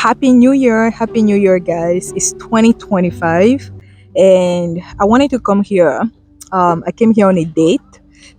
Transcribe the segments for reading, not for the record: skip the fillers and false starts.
Happy New Year, guys. It's 2025, and I wanted to come here. I came here on a date,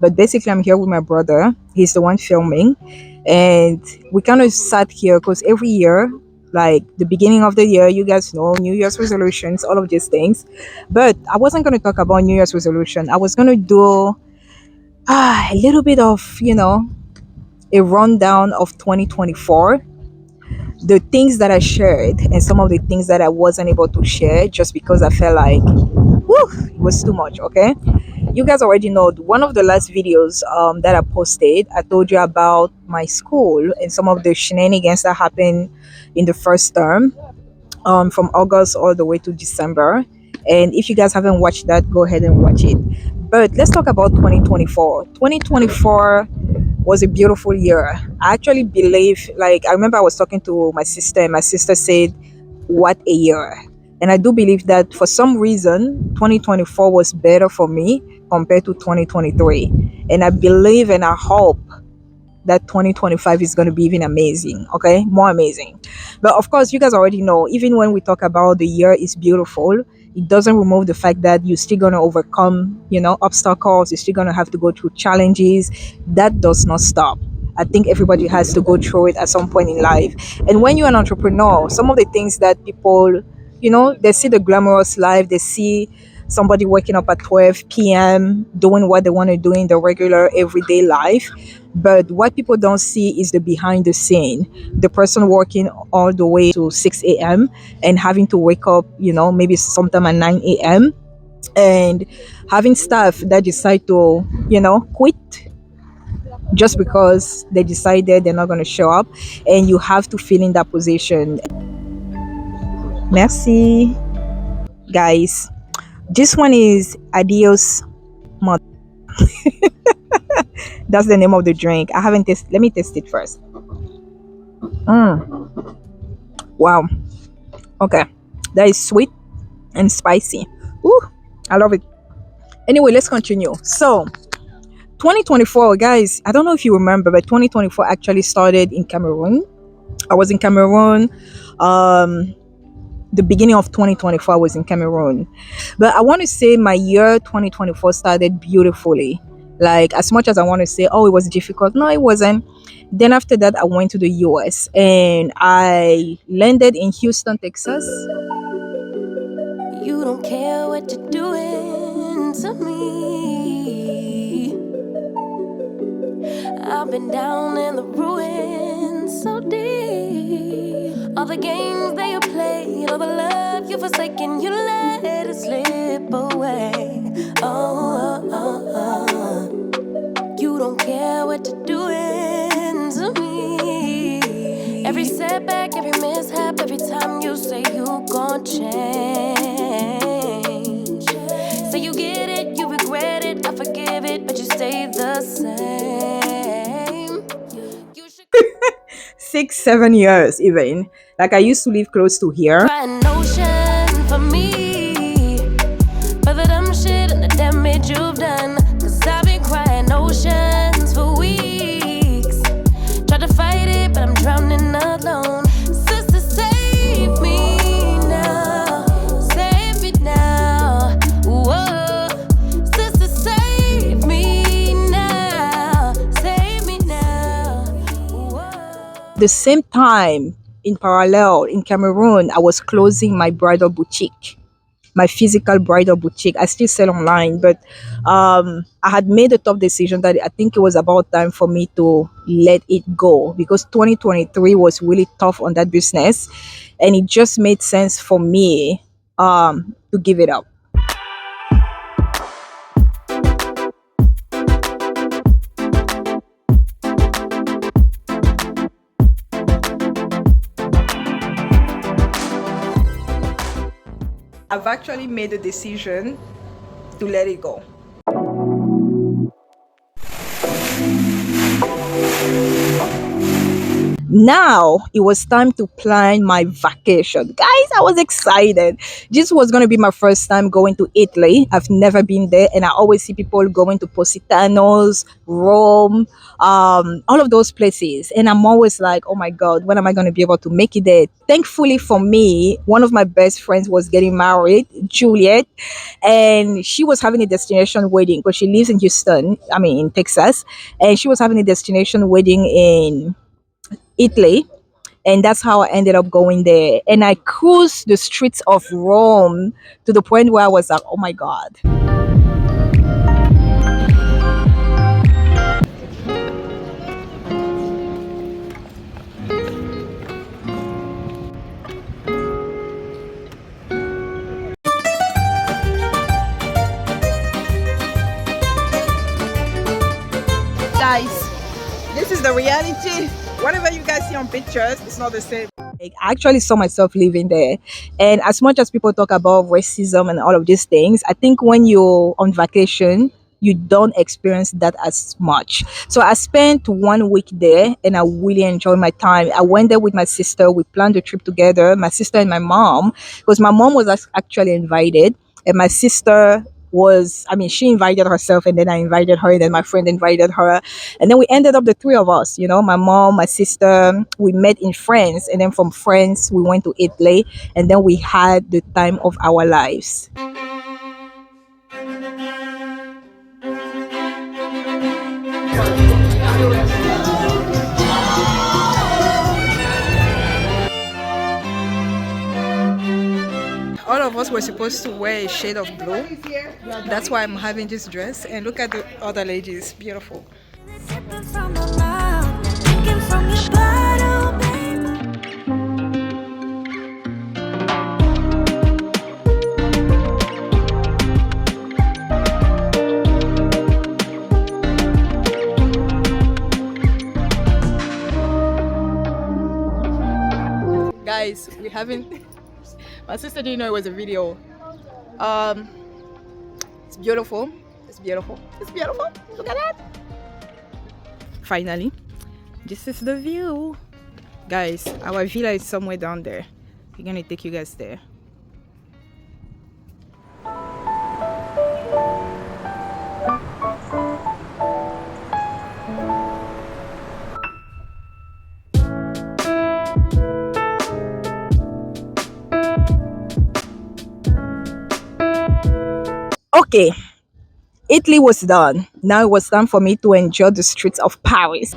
but basically, I'm here with my brother. He's the one filming, and we kind of sat here because every year, like the beginning of the year, you guys know New Year's resolutions, all of these things. But I wasn't going to talk about New Year's resolution. I was going to do a little bit of, a rundown of 2024, the things that I shared and some of the things that I wasn't able to share just because I felt like, whew, it was too much. Okay, you guys already know one of the last videos that I posted. I told you about my school and some of the shenanigans that happened in the first term, from August all the way to December. And if you guys haven't watched that, go ahead and watch it. But let's talk about 2024. 2024 was a beautiful year. I actually believe, like, I remember I was talking to my sister, and my sister said, "What a year." And I do believe that for some reason, 2024 was better for me compared to 2023. And I believe and I hope that 2025 is going to be even amazing, okay? More amazing. But of course, you guys already know, even when we talk about the year is beautiful, it doesn't remove the fact that you're still going to overcome, obstacles. You're still going to have to go through challenges. That does not stop. I think everybody has to go through it at some point in life. And when you're an entrepreneur, some of the things that people, they see the glamorous life, they see somebody waking up at 12 p.m., doing what they want to do in the regular everyday life. But what people don't see is the behind the scene, the person working all the way to 6 a.m. and having to wake up, maybe sometime at 9 a.m. and having staff that decide to, quit just because they decided they're not going to show up, and you have to fill in that position. Merci, guys. This one is Adios Mud. That's the name of the drink. I haven't tasted. Let me taste it first. Wow. Okay. That is sweet and spicy. Ooh, I love it. Anyway, let's continue. So, 2024, guys, I don't know if you remember, but 2024 actually started in Cameroon. I was in Cameroon. The beginning of 2024 I was in Cameroon. But I want to say my year 2024 started beautifully. Like, as much as I want to say, oh, it was difficult, no, it wasn't. Then after that, I went to the US and I landed in Houston, Texas. You don't care what you're doing to me. I've been down in the ruins so deep. All the games that you played, all the love you forsaken, you let it slip away. You don't care what you're doing to me. Every setback, every mishap, every time you say you gon' change. Say you get it, you regret it, I forgive it, but you stay the same. 6-7 years even. Like, I used to live close to here. Try an ocean for me, for the dumb shit and the damage you've done. Cause I've been crying oceans for weeks. Try to fight it, but I'm drowning alone. Sister, save me now. Save me now. Whoa. Sister, save me now. Save me now. Whoa. The same time, in parallel, in Cameroon, I was closing my bridal boutique, my physical bridal boutique. I still sell online, but I had made a tough decision that I think it was about time for me to let it go, because 2023 was really tough on that business, and it just made sense for me to give it up. I've actually made a decision to let it go. Now it was time to plan my vacation. Guys, I was excited. This was going to be my first time going to Italy. I've never been there, and I always see people going to Positano's, Rome, all of those places. And I'm always like, oh my God, when am I going to be able to make it there? Thankfully for me, one of my best friends was getting married, Juliet, and she was having a destination wedding because she lives in Houston, I mean, in Texas, and she was having a destination wedding in Italy, and that's how I ended up going there. And I cruised the streets of Rome to the point where I was like, oh my God. Guys, this is the reality. Whatever you guys see on pictures, it's not the same. Like, I actually saw myself living there. And as much as people talk about racism and all of these things, I think when you're on vacation, you don't experience that as much. So I spent 1 week there and I really enjoyed my time. I went there with my sister. We planned the trip together, my sister and my mom, because my mom was actually invited, and my sister was, I mean, she invited herself, and then I invited her, and then my friend invited her, and then we ended up the three of us, my mom, my sister. We met in France, and then from France we went to Italy, and then we had the time of our lives. All of us were supposed to wear a shade of blue. That's why I'm having this dress, and look at the other ladies, beautiful. Sipping from the mouth, drinking from your bottle, baby. Guys, we haven't. My sister didn't know it was a video. Um, it's beautiful. It's beautiful. It's beautiful. Look at that. Finally, this is the view. Guys, our villa is somewhere down there. We're gonna take you guys there. Okay, Italy was done. Now it was time for me to enjoy the streets of Paris.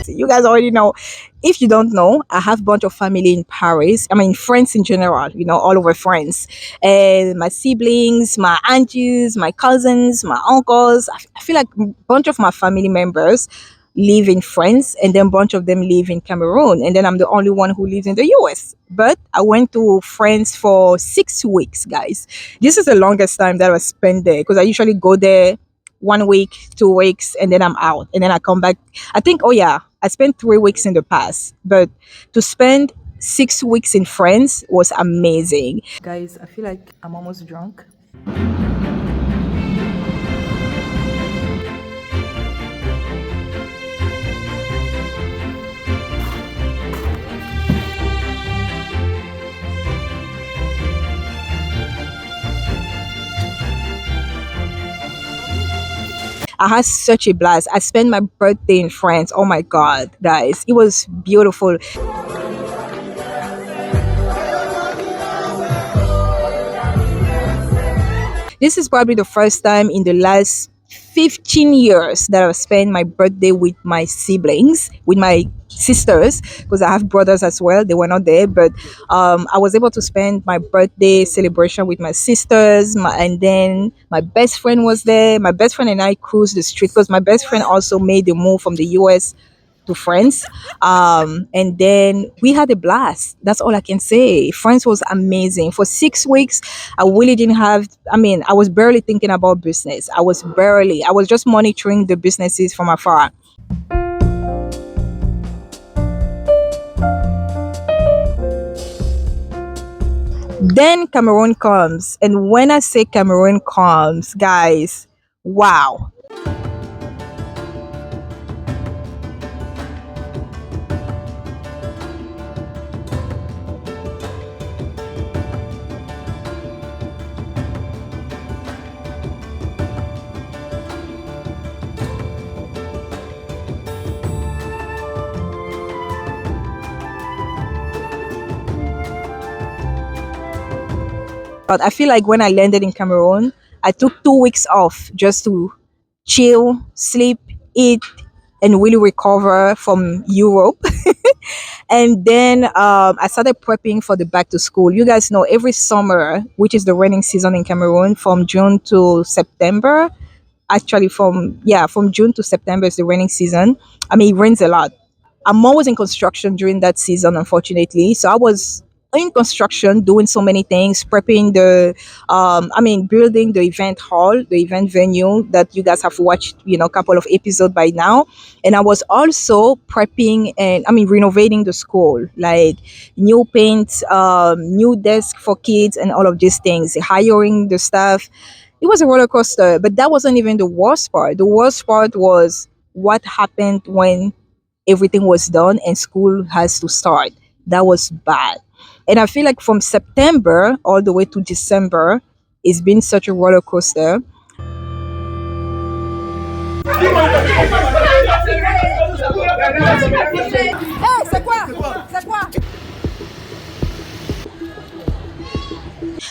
You guys already know. If you don't know, I have a bunch of family in Paris. I mean, friends in general, all over France. And my siblings, my aunties, my cousins, my uncles. I feel like a bunch of my family members live in France, and then a bunch of them live in Cameroon. And then I'm the only one who lives in the US. But I went to France for 6 weeks, guys. This is the longest time that I spent there, because I usually go there 1 week, 2 weeks, and then I'm out. And then I come back. I think, oh yeah, I spent 3 weeks in the past, but to spend 6 weeks in France was amazing. Guys, I feel like I'm almost drunk. I had such a blast. I spent my birthday in France. Oh my God, guys, it was beautiful. This is probably the first time in the last 15 years that I've spent my birthday with my siblings, with my sisters, because I have brothers as well. They were not there, but I was able to spend my birthday celebration with my sisters. And then my best friend was there. My best friend and I cruised the street, because my best friend also made the move from the US to France. And then we had a blast. That's all I can say. France was amazing. For 6 weeks, I really didn't have, I mean, I was barely thinking about business. I was just monitoring the businesses from afar. Then Cameroon comes, and when I say Cameroon comes, guys, wow. But I feel like when I landed in Cameroon, I took 2 weeks off just to chill, sleep, eat, and really recover from Europe. And then I started prepping for the back to school. You guys know every summer, which is the raining season in Cameroon, from June to September. Actually, from June to September is the raining season. I mean, it rains a lot. I'm always in construction during that season, unfortunately. So I was in construction doing so many things, prepping building the event hall, the event venue that you guys have watched, a couple of episodes by now. And I was also prepping and, renovating the school, like new paint, new desk for kids, and all of these things, hiring the staff. It was a roller coaster, but that wasn't even the worst part. The worst part was what happened when everything was done and school has to start. That was bad. And I feel like from September all the way to December, it's been such a roller coaster.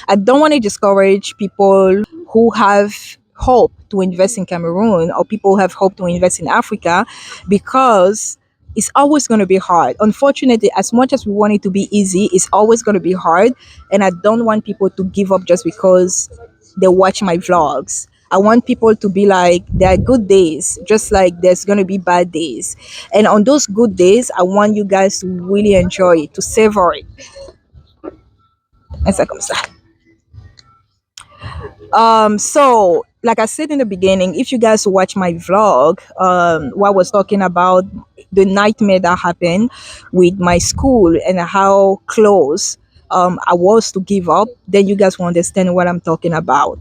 I don't want to discourage people who have hope to invest in Cameroon or people who have hope to invest in Africa, because it's always going to be hard. Unfortunately, as much as we want it to be easy, it's always going to be hard. And I don't want people to give up just because they watch my vlogs. I want people to be like, there are good days, just like there's going to be bad days. And on those good days, I want you guys to really enjoy it, to savor it. And c'est comme ça. So like I said in the beginning, if you guys watch my vlog, what I was talking about the nightmare that happened with my school and how close I was to give up, then you guys will understand what I'm talking about.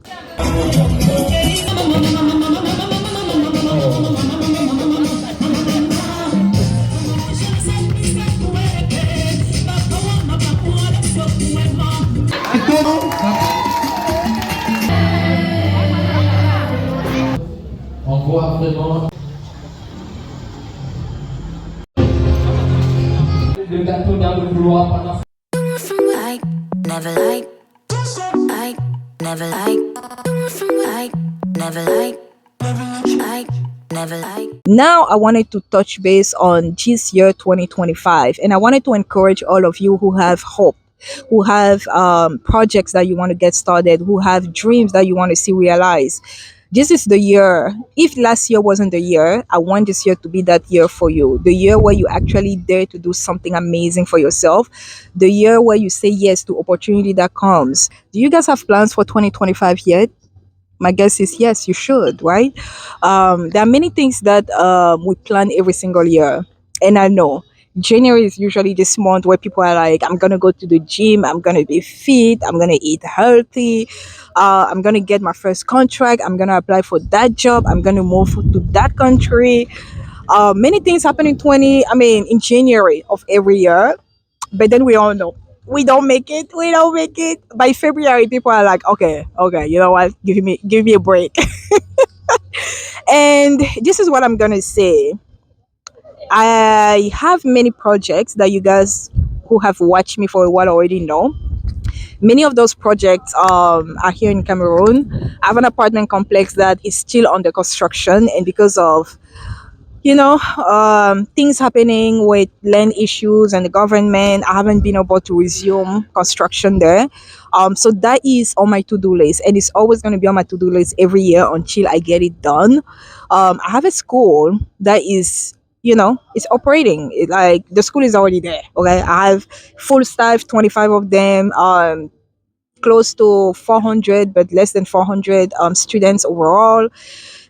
On voit vraiment le gâteau dans le couloir pendant. I never like, I never like, I never like, I never like. Now I wanted to touch base on this year 2025, and I wanted to encourage all of you who have hope, who have projects that you want to get started, who have dreams that you want to see realized. This is the year. If last year wasn't the year, I want this year to be that year for you. The year where you actually dare to do something amazing for yourself. The year where you say yes to opportunity that comes. Do you guys have plans for 2025 yet? My guess is yes, you should, right? There are many things that we plan every single year. And I know January is usually this month where people are like, I'm going to go to the gym, I'm going to be fit, I'm going to eat healthy, I'm going to get my first contract, I'm going to apply for that job, I'm going to move to that country. Many things happen in January of every year, but then we all know we don't make it. We don't make it. By February, people are like, okay, you know what? Give me a break. And this is what I'm gonna say. I have many projects that you guys who have watched me for a while already know. Many of those projects are here in Cameroon. I have an apartment complex that is still under construction, and because of things happening with land issues and the government, I haven't been able to resume construction there. So that is on my to-do list, and it's always going to be on my to-do list every year until I get it done. I have a school that is, it's operating. Like the school is already there. Okay, I have full staff, 25 of them. Close to 400, but less than 400 students overall.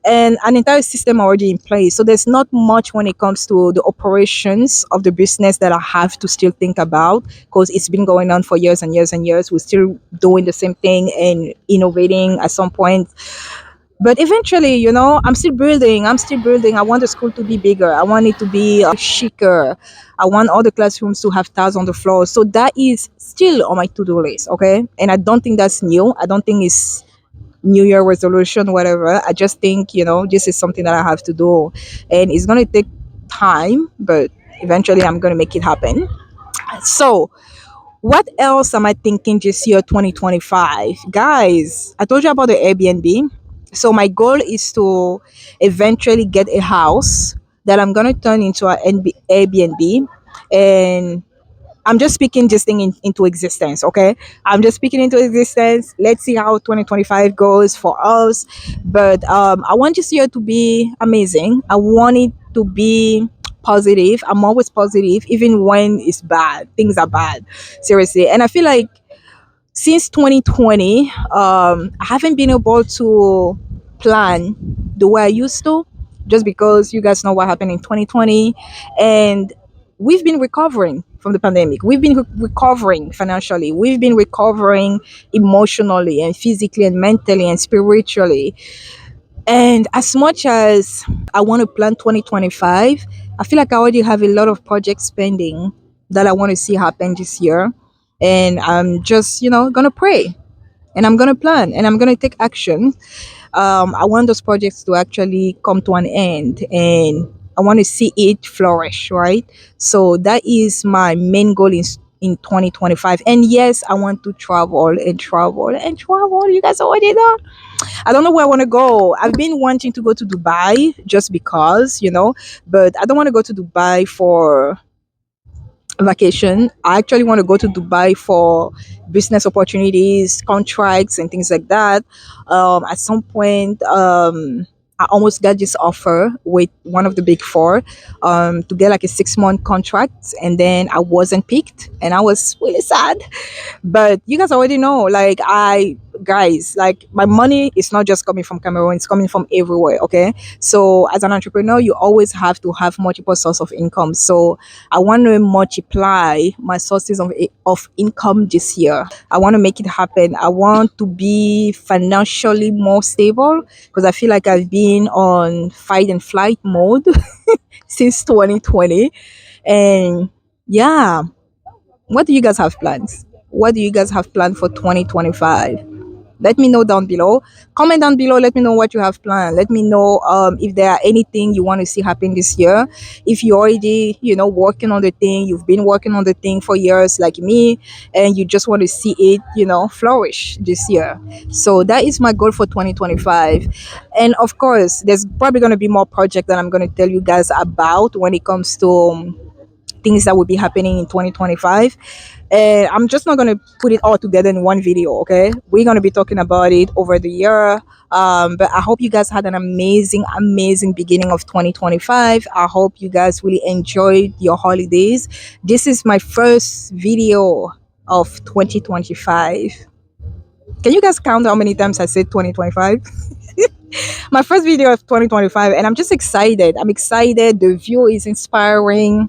and an entire system already in place. So there's not much when it comes to the operations of the business that I have to still think about, because it's been going on for years and years and years. We're still doing the same thing and innovating at some point. But eventually, I'm still building. I'm still building. I want the school to be bigger. I want it to be chicer. I want all the classrooms to have tiles on the floor. So that is still on my to-do list. Okay. And I don't think that's new. I don't think it's New Year resolution, whatever. I just think, this is something that I have to do. And it's going to take time, but eventually I'm going to make it happen. So, what else am I thinking this year, 2025? Guys, I told you about the Airbnb. So, my goal is to eventually get a house that I'm going to turn into an Airbnb. And I'm just speaking this thing into existence, okay? I'm just speaking into existence. Let's see how 2025 goes for us. But I want this year to be amazing. I want it to be positive. I'm always positive, even when it's bad. Things are bad, seriously. And I feel like since 2020, I haven't been able to plan the way I used to, just because you guys know what happened in 2020. And we've been recovering from the pandemic. We've been recovering financially. We've been recovering emotionally and physically and mentally and spiritually. And as much as I want to plan 2025, I feel like I already have a lot of project spending that I want to see happen this year. And I'm just, going to pray, and I'm going to plan, and I'm going to take action. I want those projects to actually come to an end, and I want to see it flourish, right? So that is my main goal in 2025. And yes, I want to travel and travel and travel. You guys already know. I don't know where I want to go. I've been wanting to go to Dubai just because, but I don't want to go to Dubai for vacation. I actually want to go to Dubai for business opportunities, contracts, and things like that. At some point, I almost got this offer with one of the big four, to get like a 6-month contract, and then I wasn't picked, and I was really sad. But you guys already know, like, guys, like, my money is not just coming from Cameroon, it's coming from everywhere, okay? So as an entrepreneur, you always have to have multiple source of income. So I want to multiply my sources of income this year. I want to make it happen. I want to be financially more stable, because I feel like I've been on fight and flight mode since 2020. And yeah, what do you guys have plans? What do you guys have planned for 2025? Let me know down below. Comment down below. Let me know what you have planned. Let me know if there are anything you want to see happen this year. If you're already, working on the thing, you've been working on the thing for years like me, and you just want to see it, flourish this year. So that is my goal for 2025. And of course, there's probably going to be more projects that I'm going to tell you guys about when it comes to things that will be happening in 2025. And I'm just not going to put it all together in one video, okay? We're going to be talking about it over the year. But I hope you guys had an amazing, amazing beginning of 2025. I hope you guys really enjoyed your holidays. This is my first video of 2025. Can you guys count how many times I said 2025? My first video of 2025, and I'm just excited. I'm excited. The view is inspiring.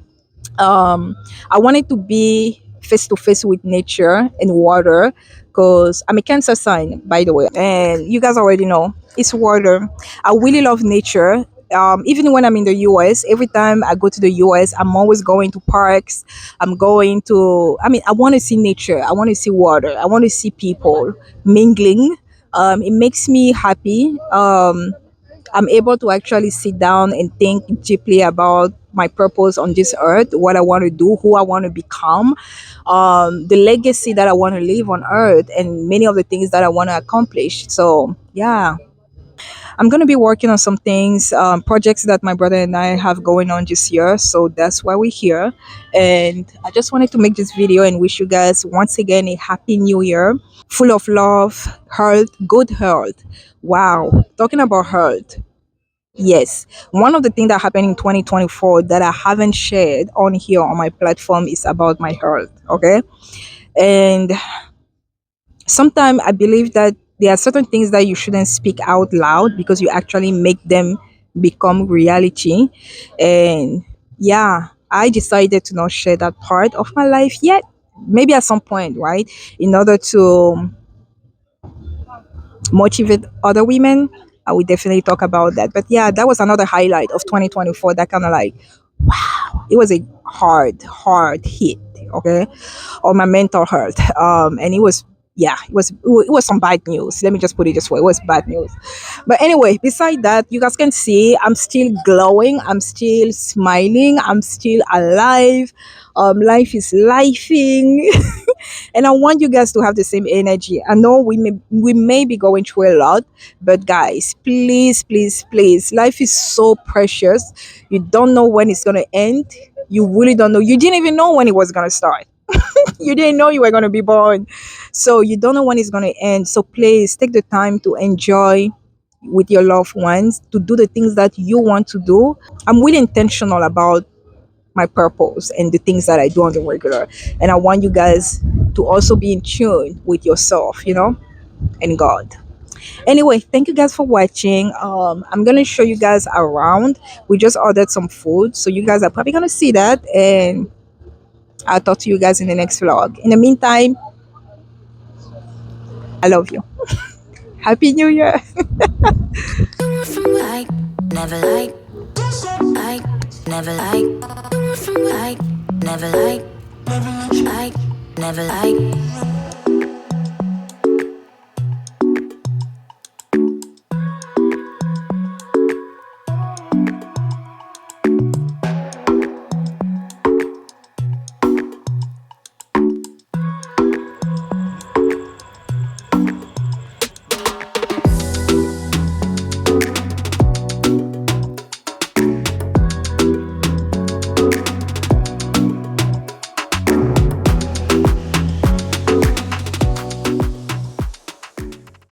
I wanted to be face to face with nature and water, because I'm a Cancer sign, by the way, and you guys already know it's water. I really love nature. Even when I'm in the US, every time I go to the US, I'm always going to parks. I want to see nature. I want to see water. I want to see people mingling. It makes me happy. I'm able to actually sit down and think deeply about my purpose on this earth, what I want to do, who I want to become, the legacy that I want to leave on earth, and many of the things that I want to accomplish. So, yeah. I'm going to be working on some things, projects that my brother and I have going on this year. So that's why we're here. And I just wanted to make this video and wish you guys once again a happy new year, full of love, health, good health. Wow. Talking about health. Yes. One of the things that happened in 2024 that I haven't shared on here on my platform is about my health. Okay. And sometimes I believe that there are certain things that you shouldn't speak out loud because you actually make them become reality. And yeah, I decided to not share that part of my life yet. Maybe at some point, right? In order to motivate other women, I will definitely talk about that. But yeah, that was another highlight of 2024 that kind of like, it was a hard hit, okay, on my mental health. And it was, yeah, it was some bad news. Let me just put it this way: it was bad news. But anyway, beside that, you guys can see I'm still glowing, I'm still smiling, I'm still alive. Life is lifing. And I want you guys to have the same energy. I know we may be going through a lot, but guys, please, please, please, life is so precious. You don't know when it's gonna end. You really don't know. You didn't even know when it was gonna start. You didn't know you were gonna be born. So you don't know when it's gonna end. So please take the time to enjoy with your loved ones, to do the things that you want to do. I'm really intentional about my purpose and the things that I do on the regular. And I want you guys to also be in tune with yourself, and God. Anyway, thank you guys for watching. I'm gonna show you guys around. We just ordered some food, so you guys are probably gonna see that, and I'll talk to you guys in the next vlog. In the meantime, I love you. Happy New Year. I never like, I never like, I never like, I never like.